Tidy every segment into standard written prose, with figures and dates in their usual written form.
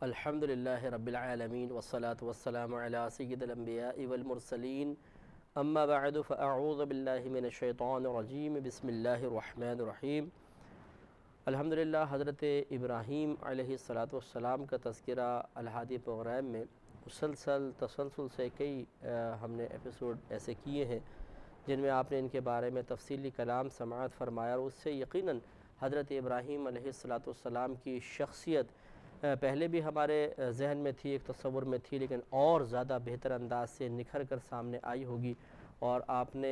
الحمدللہ رب العالمین والصلاة والسلام علی سید الانبیاء والمرسلین اما بعد فاعوذ باللہ من الشیطان الرجیم بسم اللہ الرحمن الرحیم۔ الحمدللہ حضرت ابراہیم علیہ السلام کا تذکرہ الہادی پروگرام میں تسلسل سے کئی ہم نے ایپیسوڈ ایسے کیے ہیں جن میں آپ نے ان کے بارے میں تفصیلی کلام سماعت فرمایا، اور اس سے یقیناً حضرت ابراہیم علیہ السلام کی شخصیت پہلے بھی ہمارے ذہن میں تھی، ایک تصور میں تھی، لیکن اور زیادہ بہتر انداز سے نکھر کر سامنے آئی ہوگی، اور آپ نے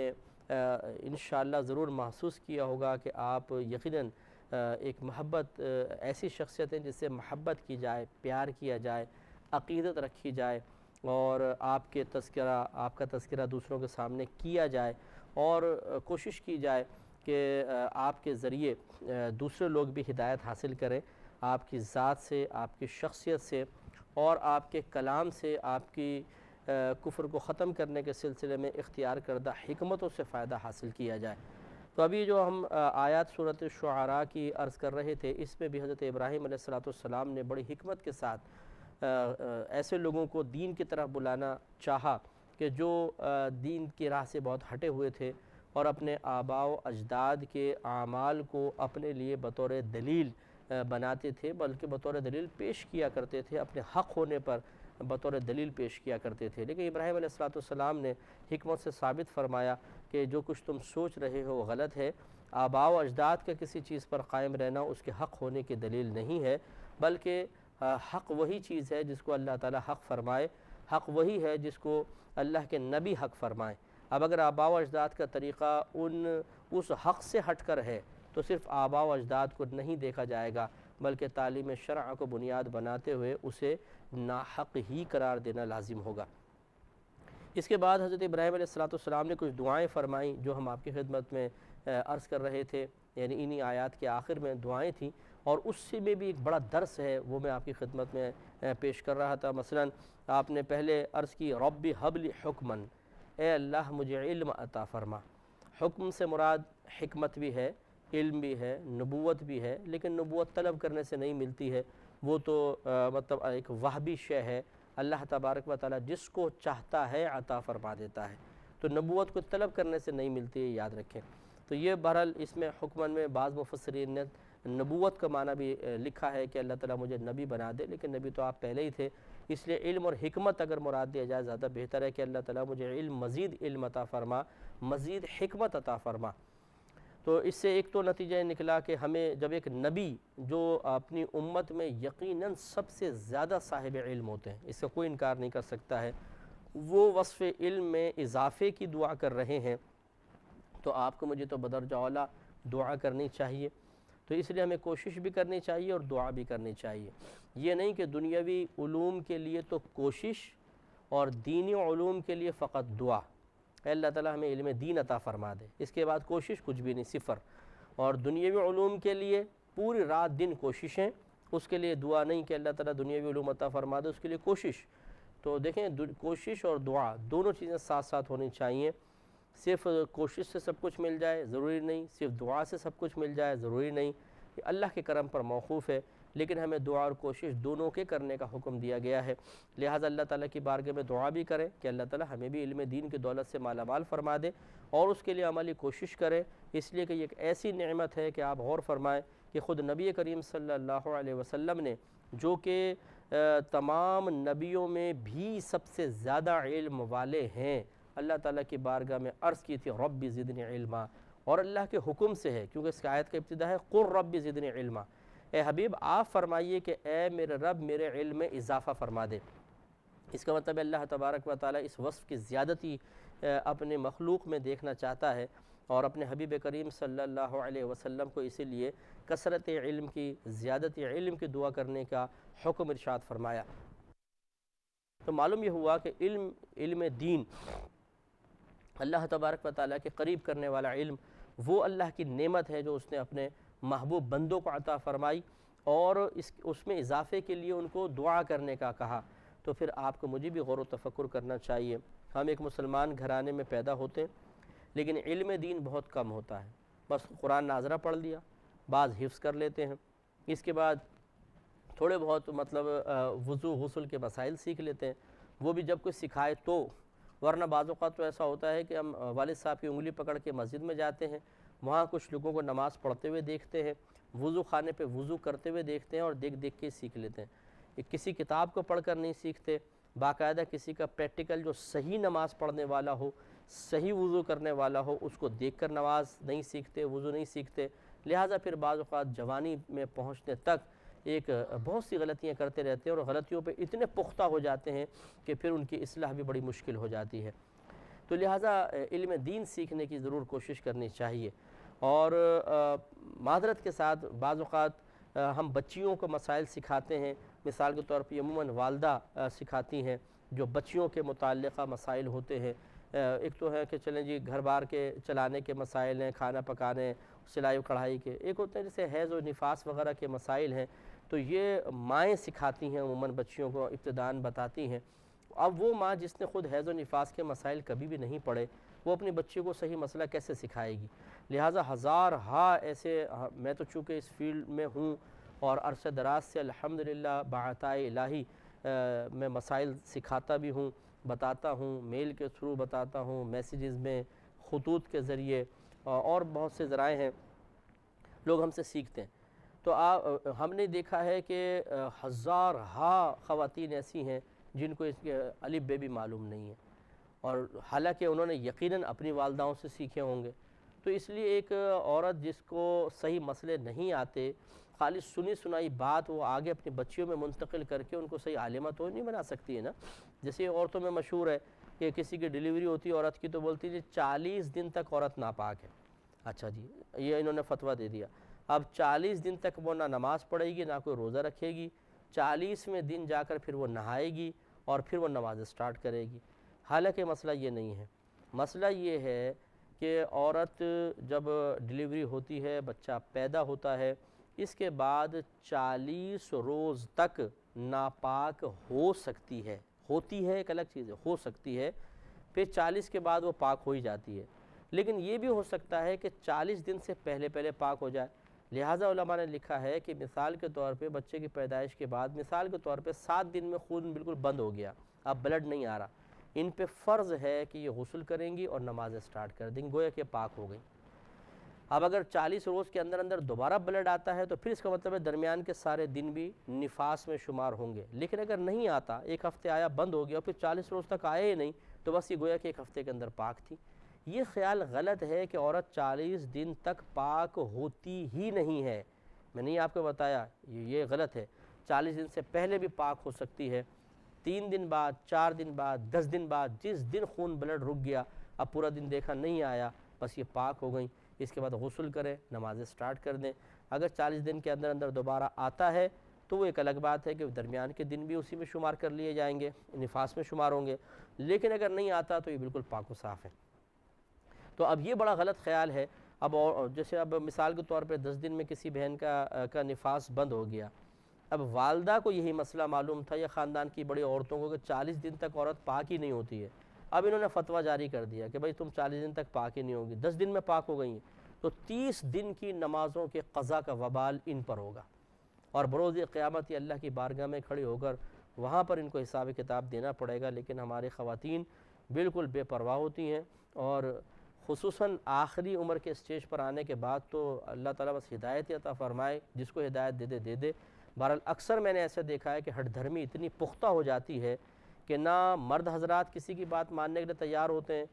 انشاءاللہ ضرور محسوس کیا ہوگا کہ آپ یقیناً ایک محبت ایسی شخصیت ہیں جس سے محبت کی جائے، پیار کیا جائے، عقیدت رکھی جائے، اور آپ کا تذکرہ دوسروں کے سامنے کیا جائے، اور کوشش کی جائے کہ آپ کے ذریعے دوسرے لوگ بھی ہدایت حاصل کریں، آپ کی ذات سے، آپ کی شخصیت سے، اور آپ کے کلام سے آپ کی کفر کو ختم کرنے کے سلسلے میں اختیار کردہ حکمتوں سے فائدہ حاصل کیا جائے۔ تو ابھی جو ہم آیات سورۃ الشعراء کی عرض کر رہے تھے، اس میں بھی حضرت ابراہیم علیہ السلام نے بڑی حکمت کے ساتھ ایسے لوگوں کو دین کی طرف بلانا چاہا کہ جو دین کی راہ سے بہت ہٹے ہوئے تھے، اور اپنے آباء و اجداد کے اعمال کو اپنے لیے بطور دلیل بناتے تھے، بلکہ بطور دلیل پیش کیا کرتے تھے، اپنے حق ہونے پر بطور دلیل پیش کیا کرتے تھے۔ لیکن ابراہیم علیہ السلام نے حکمت سے ثابت فرمایا کہ جو کچھ تم سوچ رہے ہو وہ غلط ہے، آباء و اجداد کا کسی چیز پر قائم رہنا اس کے حق ہونے کی دلیل نہیں ہے، بلکہ حق وہی چیز ہے جس کو اللہ تعالی حق فرمائے، حق وہی ہے جس کو اللہ کے نبی حق فرمائے۔ اب اگر آباء و اجداد کا طریقہ اس حق سے ہٹ کر ہے تو صرف آباء و اجداد کو نہیں دیکھا جائے گا، بلکہ تعلیم شرع کو بنیاد بناتے ہوئے اسے ناحق ہی قرار دینا لازم ہوگا۔ اس کے بعد حضرت ابراہیم علیہ السلام نے کچھ دعائیں فرمائیں جو ہم آپ کی خدمت میں عرض کر رہے تھے، یعنی انہی آیات کے آخر میں دعائیں تھیں، اور اس سے میں بھی ایک بڑا درس ہے، وہ میں آپ کی خدمت میں پیش کر رہا تھا۔ مثلا آپ نے پہلے عرض کی رب ہب لی حکمن، اے اللہ مجھے علم عطا فرما۔ حکم سے مراد حکمت بھی ہے، علم بھی ہے، نبوت بھی ہے، لیکن نبوت طلب کرنے سے نہیں ملتی ہے، وہ تو مطلب ایک وہبی شے ہے، اللہ تبارک و تعالی جس کو چاہتا ہے عطا فرما دیتا ہے، تو نبوت کو طلب کرنے سے نہیں ملتی ہے، یاد رکھیں۔ تو یہ بہرحال اس میں حکمن میں بعض مفسرین نے نبوت کا معنی بھی لکھا ہے کہ اللہ تعالیٰ مجھے نبی بنا دے، لیکن نبی تو آپ پہلے ہی تھے، اس لیے علم اور حکمت اگر مراد دیا جائے زیادہ بہتر ہے کہ اللہ تعالیٰ مجھے مزید علم عطا فرما، مزید حکمت عطا فرما۔ تو اس سے ایک تو نتیجہ نکلا کہ ہمیں جب ایک نبی جو اپنی امت میں یقیناً سب سے زیادہ صاحب علم ہوتے ہیں، اس کا کوئی انکار نہیں کر سکتا ہے، وہ وصف علم میں اضافے کی دعا کر رہے ہیں، تو آپ کو مجھے تو بدرجہ اولیٰ دعا کرنی چاہیے۔ تو اس لیے ہمیں کوشش بھی کرنی چاہیے اور دعا بھی کرنی چاہیے۔ یہ نہیں کہ دنیاوی علوم کے لیے تو کوشش اور دینی علوم کے لیے فقط دعا، اے اللہ تعالیٰ ہمیں علم دین عطا فرما دے، اس کے بعد کوشش کچھ بھی نہیں، صفر۔ اور دنیاوی علوم کے لیے پوری رات دن کوششیں، اس کے لیے دعا نہیں کہ اللہ تعالیٰ دنیاوی علوم عطا فرما دے، اس کے لیے کوشش۔ تو دیکھیں کوشش اور دعا دونوں چیزیں ساتھ ساتھ ہونی چاہیے۔ صرف کوشش سے سب کچھ مل جائے ضروری نہیں، صرف دعا سے سب کچھ مل جائے ضروری نہیں، یہ اللہ کے کرم پر موقوف ہے، لیکن ہمیں دعا اور کوشش دونوں کے کرنے کا حکم دیا گیا ہے۔ لہٰذا اللہ تعالیٰ کی بارگاہ میں دعا بھی کریں کہ اللہ تعالیٰ ہمیں بھی علم دین کی دولت سے مالا مال فرما دے، اور اس کے لیے عملی کوشش کریں، اس لیے کہ یہ ایک ایسی نعمت ہے کہ آپ غور فرمائیں کہ خود نبی کریم صلی اللہ علیہ وسلم نے، جو کہ تمام نبیوں میں بھی سب سے زیادہ علم والے ہیں، اللہ تعالیٰ کی بارگاہ میں عرض کی تھی رب زدنی علما، اور اللہ کے حکم سے ہے، کیونکہ اس کی آیت کا ابتدا ہے قل رب زدنی علما، اے حبیب آپ فرمائیے کہ اے میرے رب میرے علم میں اضافہ فرما دے۔ اس کا مطلب اللہ تبارک و تعالیٰ اس وصف کی زیادتی اپنے مخلوق میں دیکھنا چاہتا ہے، اور اپنے حبیب کریم صلی اللہ علیہ وسلم کو اسی لیے کثرت علم کی، زیادتی علم کی دعا کرنے کا حکم ارشاد فرمایا۔ تو معلوم یہ ہوا کہ علم دین، اللہ تبارک و تعالیٰ کے قریب کرنے والا علم، وہ اللہ کی نعمت ہے جو اس نے اپنے محبوب بندوں کو عطا فرمائی، اور اس میں اضافے کے لیے ان کو دعا کرنے کا کہا۔ تو پھر آپ کو مجھے بھی غور و تفکر کرنا چاہیے۔ ہم ایک مسلمان گھرانے میں پیدا ہوتے ہیں، لیکن علم دین بہت کم ہوتا ہے، بس قرآن ناظرہ پڑھ لیا، بعض حفظ کر لیتے ہیں، اس کے بعد تھوڑے بہت مطلب وضو غسل کے مسائل سیکھ لیتے ہیں، وہ بھی جب کوئی سکھائے تو، ورنہ بعض اوقات تو ایسا ہوتا ہے کہ ہم والد صاحب کی انگلی پکڑ کے مسجد میں جاتے ہیں، وہاں کچھ لوگوں کو نماز پڑھتے ہوئے دیکھتے ہیں، وضو خانے پہ وضو کرتے ہوئے دیکھتے ہیں اور دیکھ دیکھ کے سیکھ لیتے ہیں۔ یہ کسی کتاب کو پڑھ کر نہیں سیکھتے، باقاعدہ کسی کا پریکٹیکل جو صحیح نماز پڑھنے والا ہو، صحیح وضو کرنے والا ہو، اس کو دیکھ کر نماز نہیں سیکھتے، وضو نہیں سیکھتے، لہٰذا پھر بعض اوقات جوانی میں پہنچنے تک ایک بہت سی غلطیاں کرتے رہتے ہیں اور غلطیوں پہ اتنے پختہ ہو جاتے ہیں کہ پھر ان کی اصلاح بھی بڑی مشکل ہو جاتی ہے۔ تو لہٰذا علم دین سیکھنے کی ضرور کوشش کرنی چاہیے، اور معذرت کے ساتھ بعض اوقات ہم بچیوں کو مسائل سکھاتے ہیں، مثال کے طور پہ عموماً والدہ سکھاتی ہیں جو بچیوں کے متعلقہ مسائل ہوتے ہیں۔ ایک تو ہے کہ چلیں جی گھر بار کے چلانے کے مسائل ہیں، کھانا پکانے، سلائی و کڑھائی کے، ایک ہوتے ہیں جیسے حیض و نفاس وغیرہ کے مسائل ہیں، تو یہ مائیں سکھاتی ہیں، عموماً بچیوں کو ابتداءً بتاتی ہیں۔ اب وہ ماں جس نے خود حیض و نفاس کے مسائل کبھی بھی نہیں پڑھے، وہ اپنی بچی کو صحیح مسئلہ کیسے سکھائے گی؟ لہٰذا ہزارہا ایسے، میں تو چونکہ اس فیلڈ میں ہوں اور عرصہ دراز سے الحمدللہ بعطائے الہی میں مسائل سکھاتا بھی ہوں، بتاتا ہوں، میل کے تھرو بتاتا ہوں، میسیجز میں، خطوط کے ذریعے، اور بہت سے ذرائع ہیں، لوگ ہم سے سیکھتے ہیں۔ تو ہم نے دیکھا ہے کہ ہزارہا خواتین ایسی ہیں جن کو اس کے الف بے بھی معلوم نہیں ہے، اور حالانکہ انہوں نے یقیناً اپنی والداؤں سے سیکھے ہوں گے۔ تو اس لیے ایک عورت جس کو صحیح مسئلے نہیں آتے، خالی سنی سنائی بات وہ آگے اپنی بچیوں میں منتقل کر کے ان کو صحیح عالمہ تو نہیں بنا سکتی ہے نا۔ جیسے عورتوں میں مشہور ہے کہ کسی کی ڈیلیوری ہوتی ہے عورت کی تو بولتی ہے 40 دن تک عورت ناپاک ہے۔ اچھا جی، یہ انہوں نے فتویٰ دے دیا، اب 40 دن تک وہ نہ نماز پڑھے گی، نہ کوئی روزہ رکھے گی، 40ویں دن جا کر پھر وہ نہائے گی اور پھر وہ نماز سٹارٹ کرے گی۔ حالانکہ مسئلہ یہ نہیں ہے، مسئلہ یہ ہے کہ عورت جب ڈیلیوری ہوتی ہے، بچہ پیدا ہوتا ہے، اس کے بعد 40 روز تک ناپاک ہو سکتی ہے، ہوتی ہے ایک الگ چیز ہے، ہو سکتی ہے، پھر 40 کے بعد وہ پاک ہو ہی جاتی ہے۔ لیکن یہ بھی ہو سکتا ہے کہ 40 دن سے پہلے پاک ہو جائے۔ لہٰذا علماء نے لکھا ہے کہ مثال کے طور پہ بچے کی پیدائش کے بعد، مثال کے طور پہ 7 دن میں خون بالکل بند ہو گیا، اب بلڈ نہیں آ رہا، ان پہ فرض ہے کہ یہ غسل کریں گی اور نمازیں سٹارٹ کر دیں گی، گویا کہ پاک ہو گئی۔ اب اگر 40 روز کے اندر اندر دوبارہ بلڈ آتا ہے تو پھر اس کا مطلب ہے درمیان کے سارے دن بھی نفاس میں شمار ہوں گے، لیکن اگر نہیں آتا، ایک ہفتے آیا بند ہو گیا اور پھر 40 روز تک آئے ہی نہیں، تو بس یہ گویا کہ ایک ہفتے کے اندر پاک تھی۔ یہ خیال غلط ہے کہ عورت 40 دن تک پاک ہوتی ہی نہیں ہے، میں نے آپ کو بتایا یہ غلط ہے، 40 دن سے پہلے بھی پاک ہو سکتی ہے، 3 دن بعد، 4 دن بعد، 10 دن بعد، جس دن خون بلڈ رک گیا، اب پورا دن دیکھا نہیں آیا، بس یہ پاک ہو گئیں، اس کے بعد غسل کریں، نمازیں سٹارٹ کر دیں۔ اگر 40 دن کے اندر اندر دوبارہ آتا ہے تو وہ ایک الگ بات ہے کہ درمیان کے دن بھی اسی میں شمار کر لیے جائیں گے، نفاس میں شمار ہوں گے، لیکن اگر نہیں آتا تو یہ بالکل پاک و صاف ہے۔ تو اب یہ بڑا غلط خیال ہے۔ اب جیسے اب مثال کے طور پہ 10 دن میں کسی بہن کا نفاس بند ہو گیا، اب والدہ کو یہی مسئلہ معلوم تھا یا خاندان کی بڑی عورتوں کو کہ 40 دن تک عورت پاک ہی نہیں ہوتی ہے، اب انہوں نے فتویٰ جاری کر دیا کہ بھائی تم 40 دن تک پاک ہی نہیں ہوگی، 10 دن میں پاک ہو گئی ہیں، تو 30 دن کی نمازوں کے قضا کا وبال ان پر ہوگا، اور بروز قیامت یہ اللہ کی بارگاہ میں کھڑے ہو کر وہاں پر ان کو حساب کتاب دینا پڑے گا۔ لیکن ہماری خواتین بالکل بے پرواہ ہوتی ہیں، اور خصوصاً آخری عمر کے اسٹیج پر آنے کے بعد تو اللہ تعالیٰ بس ہدایت عطا فرمائے، جس کو ہدایت دے دے۔ بہرحال اکثر میں نے ایسا دیکھا ہے کہ ہٹ دھرمی اتنی پختہ ہو جاتی ہے کہ نہ مرد حضرات کسی کی بات ماننے کے لیے تیار ہوتے ہیں۔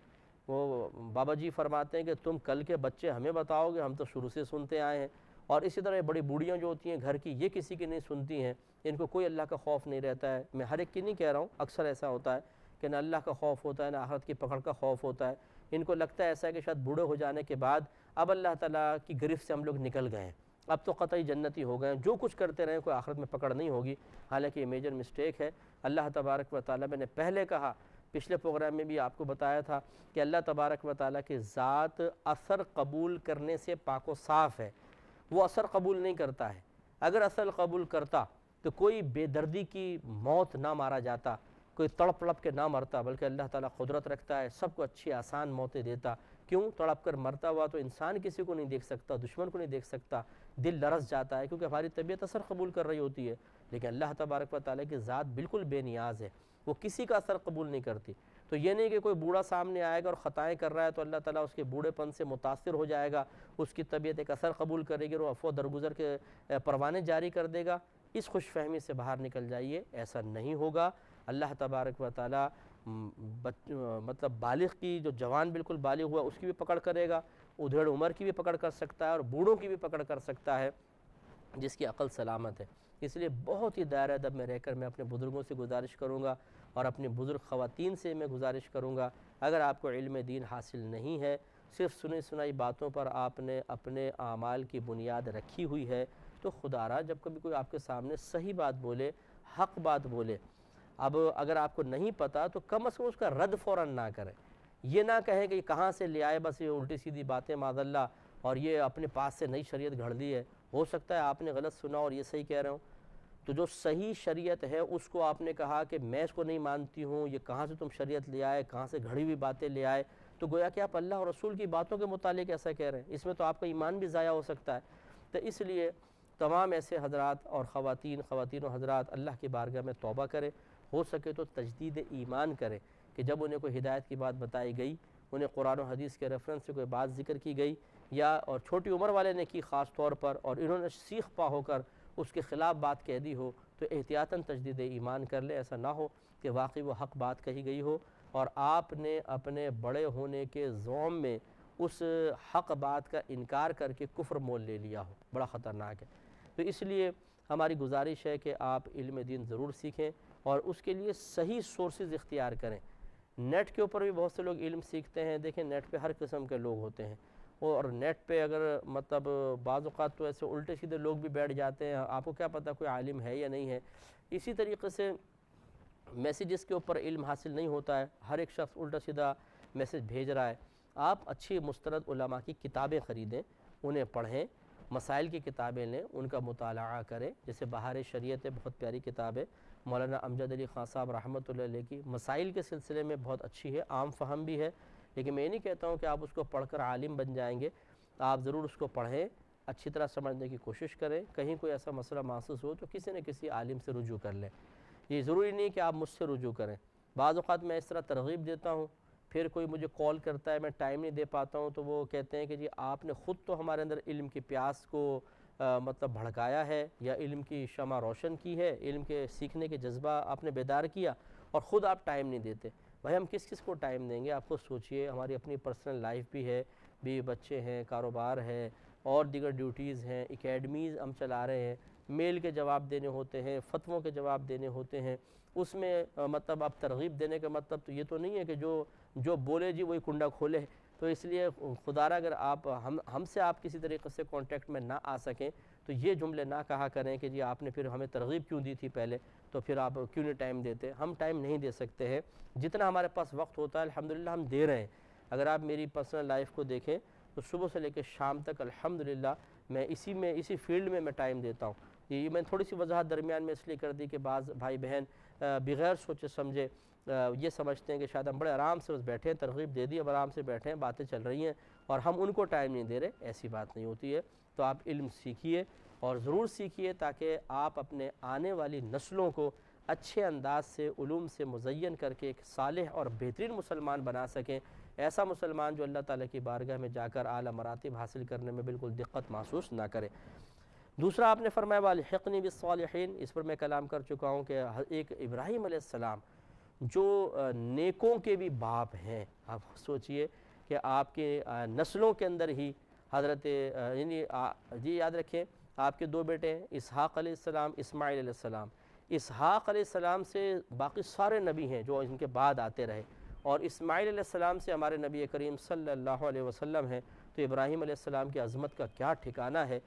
وہ بابا جی فرماتے ہیں کہ تم کل کے بچے ہمیں بتاؤ گے، ہم تو شروع سے سنتے آئے ہیں، اور اسی طرح بڑی بوڑھیاں جو ہوتی ہیں گھر کی، یہ کسی کی نہیں سنتی ہیں، ان کو کوئی اللہ کا خوف نہیں رہتا ہے۔ میں ہر ایک کی نہیں کہہ رہا ہوں، اکثر ایسا ہوتا ہے کہ نہ اللہ کا خوف ہوتا ہے، نہ آخرت کی پکڑ کا خوف ہوتا ہے۔ ان کو لگتا ہے ایسا ہے کہ شاید بوڑھے ہو جانے کے بعد اب اللہ تعالیٰ کی گرفت سے ہم لوگ نکل گئے ہیں، اب تو قطعی جنتی ہو گئے ہیں، جو کچھ کرتے رہیں کوئی آخرت میں پکڑ نہیں ہوگی۔ حالانکہ یہ میجر مسٹیک ہے۔ اللہ تبارک و تعالیٰ، میں نے پہلے کہا، پچھلے پروگرام میں بھی آپ کو بتایا تھا کہ اللہ تبارک و تعالیٰ کی ذات اثر قبول کرنے سے پاک و صاف ہے، وہ اثر قبول نہیں کرتا ہے۔ اگر اثر قبول کرتا تو کوئی بے دردی کی موت نہ مارا جاتا، کوئی تڑپ تڑپ کے نہ مرتا، بلکہ اللہ تعالیٰ قدرت رکھتا ہے، سب کو اچھی آسان موتیں دیتا، کیوں؟ تڑپ کر مرتا ہوا تو انسان کسی کو نہیں دیکھ سکتا، دشمن کو نہیں دیکھ سکتا، دل لرز جاتا ہے کیونکہ ہماری طبیعت اثر قبول کر رہی ہوتی ہے، لیکن اللہ تبارک و تعالیٰ کی ذات بالکل بے نیاز ہے، وہ کسی کا اثر قبول نہیں کرتی۔ تو یہ نہیں کہ کوئی بوڑھا سامنے آئے گا اور خطائیں کر رہا ہے تو اللہ تعالیٰ اس کے بوڑھے پن سے متاثر ہو جائے گا، اس کی طبیعت ایک اثر قبول کرے گی اور وہ عفو درگزر کے پروانے جاری کر دے گا۔ اس خوش فہمی سے باہر نکل جائیے، ایسا نہیں ہوگا۔ اللہ تبارک و تعالیٰ مطلب بالغ کی، جو جوان بالکل بالغ ہوا اس کی بھی پکڑ کرے گا، ادھیڑ عمر کی بھی پکڑ کر سکتا ہے اور بوڑھوں کی بھی پکڑ کر سکتا ہے جس کی عقل سلامت ہے۔ اس لیے بہت ہی دائرہ ادب میں رہ کر میں اپنے بزرگوں سے گزارش کروں گا اور اپنی بزرگ خواتین سے میں گزارش کروں گا، اگر آپ کو علم دین حاصل نہیں ہے، صرف سنی سنائی باتوں پر آپ نے اپنے اعمال کی بنیاد رکھی ہوئی ہے، تو خدا را جب کبھی کوئی آپ کے سامنے صحیح بات بولے، حق بات بولے، اب اگر آپ کو نہیں پتا تو کم از کم اس کا رد فوراً نہ کریں۔ یہ نہ کہیں کہ یہ کہاں سے لے آئے، بس یہ الٹی سیدھی باتیں معاذ اللہ، اور یہ اپنے پاس سے نئی شریعت گھڑ دی ہے۔ ہو سکتا ہے آپ نے غلط سنا اور یہ صحیح کہہ رہے ہوں، تو جو صحیح شریعت ہے اس کو آپ نے کہا کہ میں اس کو نہیں مانتی ہوں، یہ کہاں سے تم شریعت لے آئے، کہاں سے گھڑی ہوئی باتیں لے آئے، تو گویا کہ آپ اللہ اور رسول کی باتوں کے متعلق ایسا کہہ رہے ہیں، اس میں تو آپ کا ایمان بھی ضائع ہو سکتا ہے۔ تو اس لیے تمام ایسے حضرات اور خواتین و حضرات اللہ کی بارگاہ میں توبہ کریں، ہو سکے تو تجدید ایمان کریں کہ جب انہیں کوئی ہدایت کی بات بتائی گئی، انہیں قرآن و حدیث کے ریفرنس سے کوئی بات ذکر کی گئی یا اور چھوٹی عمر والے نے کی خاص طور پر اور انہوں نے سیخ پا ہو کر اس کے خلاف بات کہہ دی ہو، تو احتیاطاً تجدید ایمان کر لے۔ ایسا نہ ہو کہ واقعی وہ حق بات کہی گئی ہو اور آپ نے اپنے بڑے ہونے کے زوم میں اس حق بات کا انکار کر کے کفر مول لے لیا ہو، بڑا خطرناک ہے۔ تو اس لیے ہماری گزارش ہے کہ آپ علم دین ضرور سیکھیں اور اس کے لیے صحیح سورسز اختیار کریں۔ نیٹ کے اوپر بھی بہت سے لوگ علم سیکھتے ہیں، دیکھیں نیٹ پہ ہر قسم کے لوگ ہوتے ہیں، اور نیٹ پہ اگر مطلب بعض اوقات تو ایسے الٹے سیدھے لوگ بھی بیٹھ جاتے ہیں، آپ کو کیا پتہ کوئی عالم ہے یا نہیں ہے۔ اسی طریقے سے میسیجز کے اوپر علم حاصل نہیں ہوتا ہے، ہر ایک شخص الٹا سیدھا میسیج بھیج رہا ہے۔ آپ اچھی مستند علماء کی کتابیں خریدیں، انہیں پڑھیں، مسائل کی کتابیں لیں، ان کا مطالعہ کریں، جیسے بہار شریعت ہے، بہت پیاری کتاب ہے، مولانا امجد علی خان صاحب رحمۃ اللہ علیہ کی، مسائل کے سلسلے میں بہت اچھی ہے، عام فہم بھی ہے، لیکن میں نہیں کہتا ہوں کہ آپ اس کو پڑھ کر عالم بن جائیں گے، آپ ضرور اس کو پڑھیں، اچھی طرح سمجھنے کی کوشش کریں، کہیں کوئی ایسا مسئلہ محسوس ہو تو کسی نہ کسی عالم سے رجوع کر لیں۔ یہ ضروری نہیں کہ آپ مجھ سے رجوع کریں، بعض اوقات میں اس طرح ترغیب دیتا ہوں، پھر کوئی مجھے کال کرتا ہے، میں ٹائم نہیں دے پاتا ہوں، تو وہ کہتے ہیں کہ جی آپ نے خود تو ہمارے اندر علم کی پیاس کو مطلب بھڑکایا ہے یا علم کی شمع روشن کی ہے، علم کے سیکھنے کے جذبہ آپ نے بیدار کیا، اور خود آپ ٹائم نہیں دیتے۔ بھائی ہم کس کس کو ٹائم دیں گے؟ آپ خود سوچئے، ہماری اپنی پرسنل لائف بھی ہے، بیوی بچے ہیں، کاروبار ہے اور دیگر ڈیوٹیز ہیں، اکیڈمیز ہم چلا رہے ہیں، میل کے جواب دینے ہوتے ہیں، فتووں کے جواب دینے ہوتے ہیں، اس میں مطلب اب ترغیب دینے کا مطلب تو یہ تو نہیں ہے کہ جو بولے جی وہی کنڈا کھولے۔ تو اس لیے خدا را اگر آپ ہم سے آپ کسی طریقے سے کانٹیکٹ میں نہ آ سکیں تو یہ جملے نہ کہا کریں کہ جی آپ نے پھر ہمیں ترغیب کیوں دی تھی پہلے، تو پھر آپ کیوں نہیں ٹائم دیتے۔ ہم ٹائم نہیں دے سکتے ہیں، جتنا ہمارے پاس وقت ہوتا ہے الحمدللہ ہم دے رہے ہیں۔ اگر آپ میری پرسنل لائف کو دیکھیں تو صبح سے لے کے شام تک الحمدللہ میں اسی فیلڈ میں ٹائم دیتا ہوں۔ یہ میں تھوڑی سی وضاحت درمیان میں اس لیے کر دی کہ بعض بھائی بہن بغیر سوچے سمجھے یہ سمجھتے ہیں کہ شاید ہم بڑے آرام سے بس بیٹھے ہیں، ترغیب دے دی، اب آرام سے بیٹھے ہیں، باتیں چل رہی ہیں اور ہم ان کو ٹائم نہیں دے رہے، ایسی بات نہیں ہوتی ہے۔ تو آپ علم سیکھیے اور ضرور سیکھیے تاکہ آپ اپنے آنے والی نسلوں کو اچھے انداز سے علوم سے مزین کر کے ایک صالح اور بہترین مسلمان بنا سکیں، ایسا مسلمان جو اللہ تعالیٰ کی بارگاہ میں جا کر اعلیٰ مراتب حاصل کرنے میں بالکل دقت محسوس نہ کرے۔ دوسرا آپ نے فرمایا وَالْحِقْنِي بِالصَّالِحِينَ، اس پر میں کلام کر چکا ہوں کہ ایک ابراہیم علیہ السلام جو نیکوں کے بھی باپ ہیں، آپ سوچئے کہ آپ کے نسلوں کے اندر ہی حضرت جی یاد رکھیں آپ کے دو بیٹے ہیں، اسحاق علیہ السلام، اسماعیل علیہ السلام۔ اسحاق علیہ السلام سے باقی سارے نبی ہیں جو ان کے بعد آتے رہے، اور اسماعیل علیہ السلام سے ہمارے نبی کریم صلی اللہ علیہ وسلم ہیں، تو ابراہیم علیہ السلام کی عظمت کا کیا ٹھکانہ ہے۔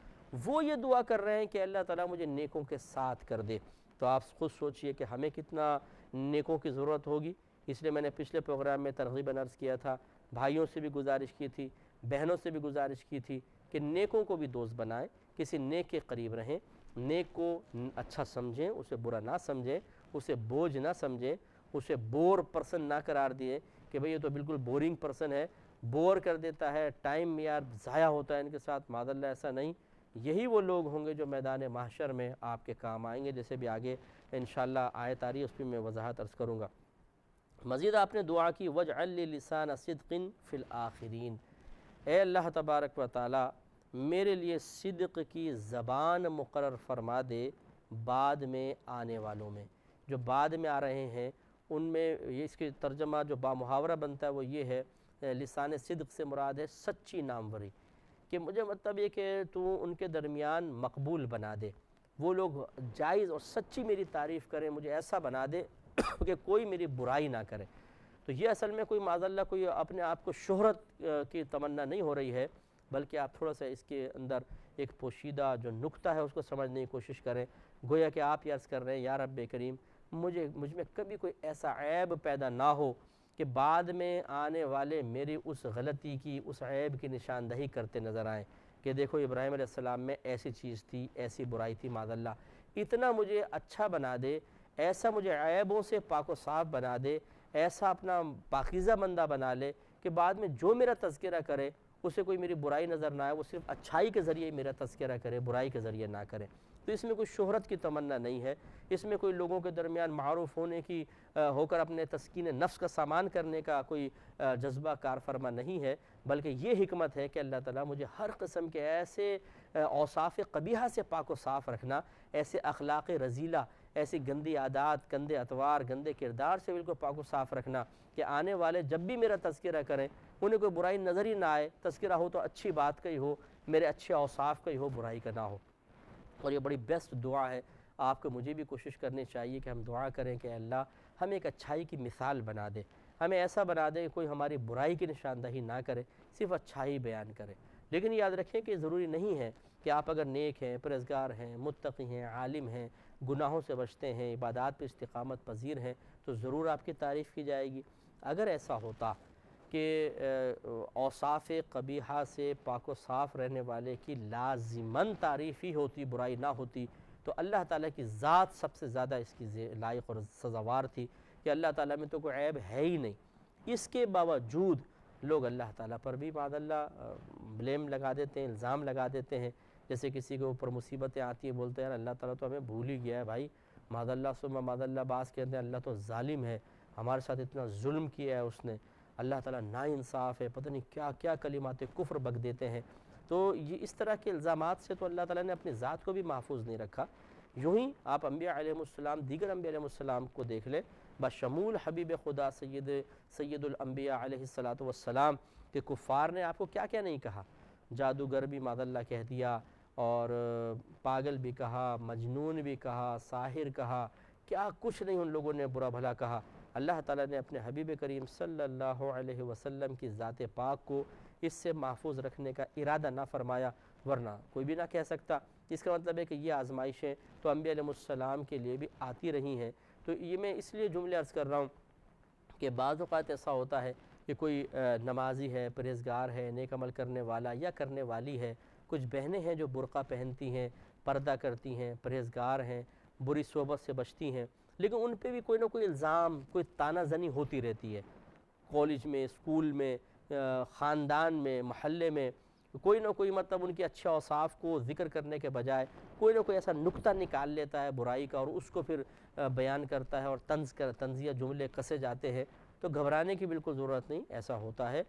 وہ یہ دعا کر رہے ہیں کہ اللہ تعالیٰ مجھے نیکوں کے ساتھ کر دے، تو آپ خود سوچئے کہ ہمیں کتنا نیکوں کی ضرورت ہوگی۔ اس لیے میں نے پچھلے پروگرام میں ترغیباً عرض کیا تھا، بھائیوں سے بھی گزارش کی تھی، بہنوں سے بھی گزارش کی تھی کہ نیکوں کو بھی دوست بنائیں، کسی نیک کے قریب رہیں، نیک کو اچھا سمجھیں، اسے برا نہ سمجھیں، اسے بوجھ نہ سمجھیں، اسے بور پرسن نہ قرار دیں کہ بھئی یہ تو بالکل بورنگ پرسن ہے، بور کر دیتا ہے، ٹائم یار ضائع ہوتا ہے ان کے ساتھ، معاذ اللہ ایسا نہیں۔ یہی وہ لوگ ہوں گے جو میدان محشر میں آپ کے کام آئیں گے، جیسے بھی آگے انشاءاللہ آیت آ رہی ہے اس پہ میں وضاحت عرض کروں گا۔ مزید آپ نے دعا کی وَاجْعَلْ لِي لِسَانَ صِدْقٍ فِي الْآخِرِينَ، اے اللہ تبارک و تعالی میرے لیے صدق کی زبان مقرر فرما دے بعد میں آنے والوں میں، جو بعد میں آ رہے ہیں ان میں۔ یہ اس کی ترجمہ جو محاورہ بنتا ہے وہ یہ ہے، لسان صدق سے مراد ہے سچی ناموری، کہ مجھے مطلب یہ کہ تو ان کے درمیان مقبول بنا دے، وہ لوگ جائز اور سچی میری تعریف کریں، مجھے ایسا بنا دے کہ کوئی میری برائی نہ کرے۔ تو یہ اصل میں کوئی معاذ اللہ کوئی اپنے آپ کو شہرت کی تمنا نہیں ہو رہی ہے، بلکہ آپ تھوڑا سا اس کے اندر ایک پوشیدہ جو نکتہ ہے اس کو سمجھنے کی کوشش کریں۔ گویا کہ آپ یہ عرض کر رہے ہیں یا رب کریم مجھ میں کبھی کوئی ایسا عیب پیدا نہ ہو کہ بعد میں آنے والے میری اس غلطی کی، اس عیب کی نشاندہی کرتے نظر آئیں کہ دیکھو ابراہیم علیہ السلام میں ایسی چیز تھی، ایسی برائی تھی، معاذ اللہ۔ اتنا مجھے اچھا بنا دے، ایسا مجھے عیبوں سے پاک و صاف بنا دے، ایسا اپنا پاکیزہ بندہ بنا لے کہ بعد میں جو میرا تذکرہ کرے اسے کوئی میری برائی نظر نہ آئے، وہ صرف اچھائی کے ذریعے میرا تذکرہ کرے، برائی کے ذریعے نہ کرے۔ تو اس میں کوئی شہرت کی تمنا نہیں ہے، اس میں کوئی لوگوں کے درمیان معروف ہونے کی ہو کر اپنے تسکین نفس کا سامان کرنے کا کوئی جذبہ کار فرما نہیں ہے، بلکہ یہ حکمت ہے کہ اللہ تعالیٰ مجھے ہر قسم کے ایسے اوصاف قبیحہ سے پاک و صاف رکھنا، ایسے اخلاق رذیلہ، ایسی گندی عادات، گندے اطوار، گندے کردار سے بالکل پاک و صاف رکھنا کہ آنے والے جب بھی میرا تذکرہ کریں انہیں کوئی برائی نظر ہی نہ آئے، تذکرہ ہو تو اچھی بات کا ہی ہو، میرے اچھے اوصاف کا ہی ہو، برائی کا نہ ہو۔ اور یہ بڑی بیسٹ دعا ہے، آپ کو مجھے بھی کوشش کرنی چاہیے کہ ہم دعا کریں کہ اللہ ہمیں ایک اچھائی کی مثال بنا دے، ہمیں ایسا بنا دے کہ کوئی ہماری برائی کی نشاندہی نہ کرے، صرف اچھائی بیان کرے۔ لیکن یاد رکھیں کہ ضروری نہیں ہے کہ آپ اگر نیک ہیں، پرہیزگار ہیں، متقی ہیں، عالم ہیں، گناہوں سے بچتے ہیں، عبادات پہ استقامت پذیر ہیں تو ضرور آپ کی تعریف کی جائے گی۔ اگر ایسا ہوتا کہ اوصاف قبیحہ سے پاک و صاف رہنے والے کی لازماً تعریف ہی ہوتی، برائی نہ ہوتی، تو اللہ تعالیٰ کی ذات سب سے زیادہ اس کی لائق اور سزاوار تھی کہ اللہ تعالیٰ میں تو کوئی عیب ہے ہی نہیں۔ اس کے باوجود لوگ اللہ تعالیٰ پر بھی معاذ اللہ بلیم لگا دیتے ہیں، الزام لگا دیتے ہیں۔ جیسے کسی کے اوپر مصیبتیں آتی ہیں، بولتے ہیں اللہ تعالیٰ تو ہمیں بھول ہی گیا ہے بھائی، معاذ اللہ ثم معاذ اللہ، بعض کہتے ہیں اللہ تو ظالم ہے، ہمارے ساتھ اتنا ظلم کیا ہے اس نے، اللہ تعالیٰ ناانصاف ہے، پتہ نہیں کیا کیا کلمات کفر بک دیتے ہیں۔ تو یہ اس طرح کے الزامات سے تو اللہ تعالیٰ نے اپنی ذات کو بھی محفوظ نہیں رکھا۔ یوں ہی آپ انبیاء علیہ السلام، دیگر انبیاء علیہ السلام کو دیکھ لیں، بشمول حبیب خدا سید الانبیاء علیہ السلام کہ کفار نے آپ کو کیا کیا نہیں کہا، جادوگر بھی معاذ اللہ کہہ دیا، اور پاگل بھی کہا، مجنون بھی کہا، ساحر کہا، کیا کچھ نہیں ان لوگوں نے برا بھلا کہا۔ اللہ تعالیٰ نے اپنے حبیب کریم صلی اللہ علیہ وسلم کی ذات پاک کو اس سے محفوظ رکھنے کا ارادہ نہ فرمایا، ورنہ کوئی بھی نہ کہہ سکتا۔ اس کا مطلب ہے کہ یہ آزمائشیں تو انبیاء علیہ السلام کے لیے بھی آتی رہی ہیں۔ تو یہ میں اس لیے جملے عرض کر رہا ہوں کہ بعض اوقات ایسا ہوتا ہے کہ کوئی نمازی ہے، پرہیزگار ہے، نیک عمل کرنے والا یا کرنے والی ہے، کچھ بہنیں ہیں جو برقع پہنتی ہیں، پردہ کرتی ہیں، پرہیزگار ہیں، بری صحبت سے بچتی ہیں، لیکن ان پہ بھی کوئی نہ کوئی الزام، کوئی تانہ زنی ہوتی رہتی ہے، کالج میں، اسکول میں، خاندان میں، محلے میں، کوئی نہ کوئی مطلب ان کے اچھے اوصاف کو ذکر کرنے کے بجائے کوئی نہ کوئی ایسا نکتہ نکال لیتا ہے برائی کا اور اس کو پھر بیان کرتا ہے اور طنزیہ جملے کسے جاتے ہیں۔ تو گھبرانے کی بالکل ضرورت نہیں، ایسا ہوتا ہے،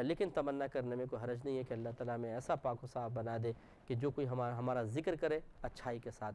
لیکن تمنا کرنے میں کوئی حرج نہیں ہے کہ اللہ تعالیٰ میں ایسا پاک و صاف بنا دے کہ جو کوئی ہمارا ذکر کرے اچھائی کے ساتھ